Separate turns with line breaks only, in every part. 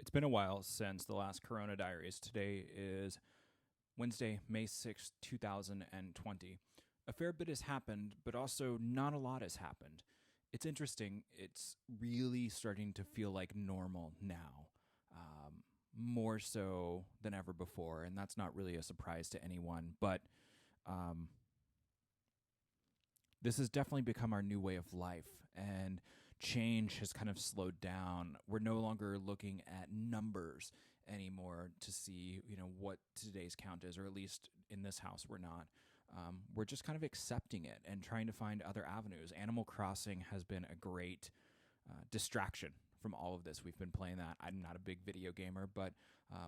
It's been a while since the last Corona Diaries. Today is Wednesday, May 6th, 2020. A fair bit has happened, but also not a lot has happened. It's interesting. It's really starting to feel like normal now, more so than ever before. And that's not really a surprise to anyone. But this has definitely become our new way of life, and change has kind of slowed down. We're no longer looking at numbers anymore to see, what today's count is, or at least in this house, we're not. We're just kind of accepting it and trying to find other avenues. Animal Crossing has been a great distraction from all of this. We've been playing that. I'm not a big video gamer, but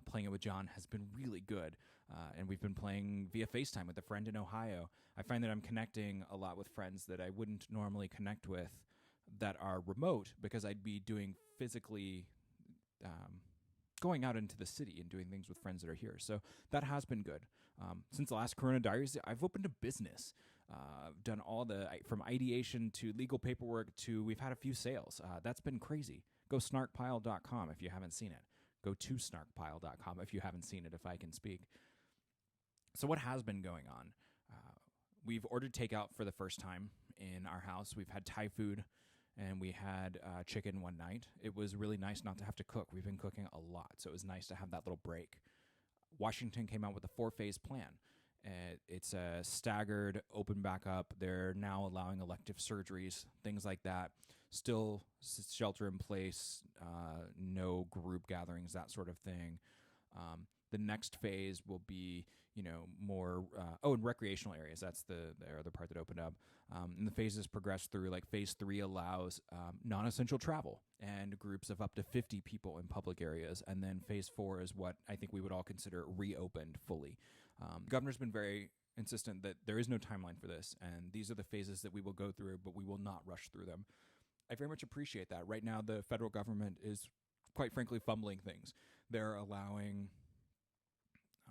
playing it with John has been really good. And we've been playing via FaceTime with a friend in Ohio. I find that I'm connecting a lot with friends that I wouldn't normally connect with that are remote, because I'd be doing physically going out into the city and doing things with friends that are here. So that has been good. Since the last Corona Diaries, I've opened a business. Done all from ideation to legal paperwork to we've had a few sales. That's been crazy. Go snarkpile.com if you haven't seen it. Go to snarkpile.com if you haven't seen it, if I can speak. So what has been going on? We've ordered takeout for the first time in our house. We've had Thai food, and we had chicken one night. It was really nice not to have to cook. We've been cooking a lot, so it was nice to have that little break. Washington came out with a 4-phase plan. It's a staggered open back up. They're now allowing elective surgeries, things like that. Still shelter in place, no group gatherings, that sort of thing. The next phase will be, more, in recreational areas. That's the other part that opened up. And the phases progress through, like phase 3 allows non-essential travel and groups of up to 50 people in public areas. And then phase 4 is what I think we would all consider reopened fully. The governor's been very insistent that there is no timeline for this, and these are the phases that we will go through, but we will not rush through them. I very much appreciate that. Right now, the federal government is, quite frankly, fumbling things. They're allowing...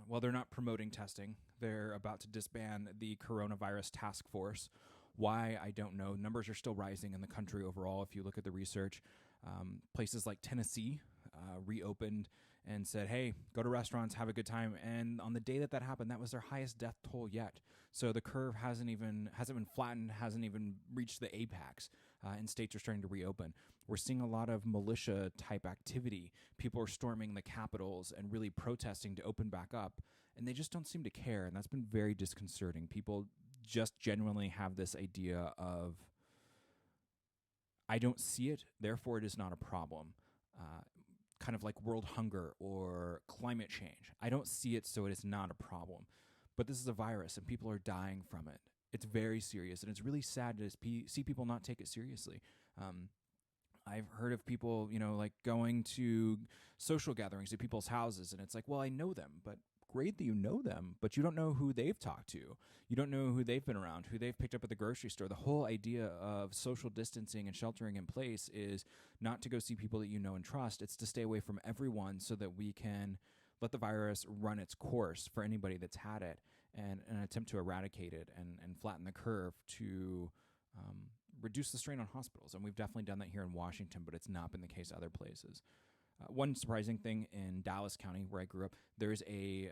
Well, they're not promoting testing. They're about to disband the coronavirus task force. Why, I don't know. Numbers are still rising in the country overall. If you look at the research, places like Tennessee reopened and said, hey, go to restaurants, have a good time. And on the day that happened, that was their highest death toll yet. So the curve hasn't been flattened, hasn't even reached the apex, and states are starting to reopen. We're seeing a lot of militia type activity. People are storming the capitals and really protesting to open back up, and they just don't seem to care. And that's been very disconcerting. People just genuinely have this idea of, I don't see it, therefore it is not a problem. Kind of like world hunger or climate change. I don't see it, so it is not a problem. But this is a virus, and people are dying from it. It's very serious, and it's really sad to see people not take it seriously. I've heard of people, like going to social gatherings at people's houses, and it's like, well, I know them, but great that you know them, but you don't know who they've talked to. You don't know who they've been around, who they've picked up at the grocery store. The whole idea of social distancing and sheltering in place is not to go see people that you know and trust. It's to stay away from everyone so that we can let the virus run its course for anybody that's had it, and an attempt to eradicate it and flatten the curve to reduce the strain on hospitals. And we've definitely done that here in Washington, but it's not been the case other places. One surprising thing in Dallas County, where I grew up, there's a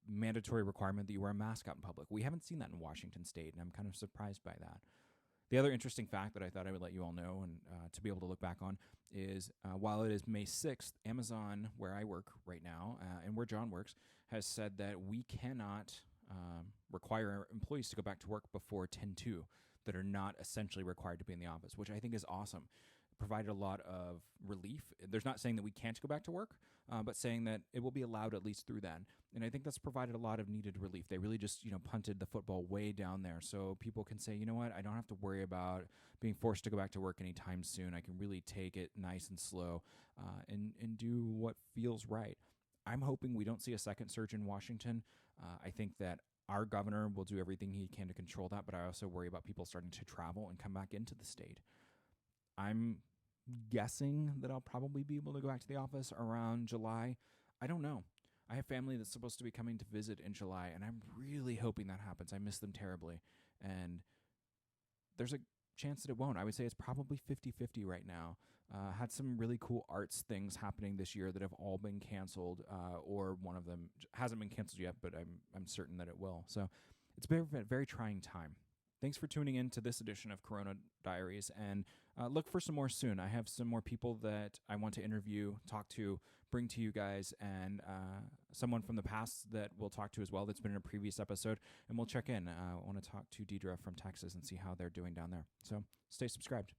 mandatory requirement that you wear a mask out in public. We haven't seen that in Washington State, and I'm kind of surprised by that. The other interesting fact that I thought I would let you all know and to be able to look back on is while it is May 6th, Amazon, where I work right now and where John works, has said that we cannot require employees to go back to work before 10/2 that are not essentially required to be in the office, which I think is awesome. Provided a lot of relief. There's not saying that we can't go back to work, but saying that it will be allowed at least through then. And I think that's provided a lot of needed relief. They really just, punted the football way down there so people can say, you know what, I don't have to worry about being forced to go back to work anytime soon. I can really take it nice and slow and do what feels right. I'm hoping we don't see a second surge in Washington. I think that our governor will do everything he can to control that, but I also worry about people starting to travel and come back into the state. I'm guessing that I'll probably be able to go back to the office around July. I don't know. I have family that's supposed to be coming to visit in July, and I'm really hoping that happens. I miss them terribly. And there's a chance that it won't. I would say it's probably 50-50 right now. Had some really cool arts things happening this year that have all been canceled, or one of them hasn't been canceled yet, but I'm certain that it will. So it's been a very trying time. Thanks for tuning in to this edition of Corona Diaries, and look for some more soon. I have some more people that I want to interview, talk to, bring to you guys, and someone from the past that we'll talk to as well that's been in a previous episode, and we'll check in. I want to talk to Deidre from Texas and see how they're doing down there. So stay subscribed.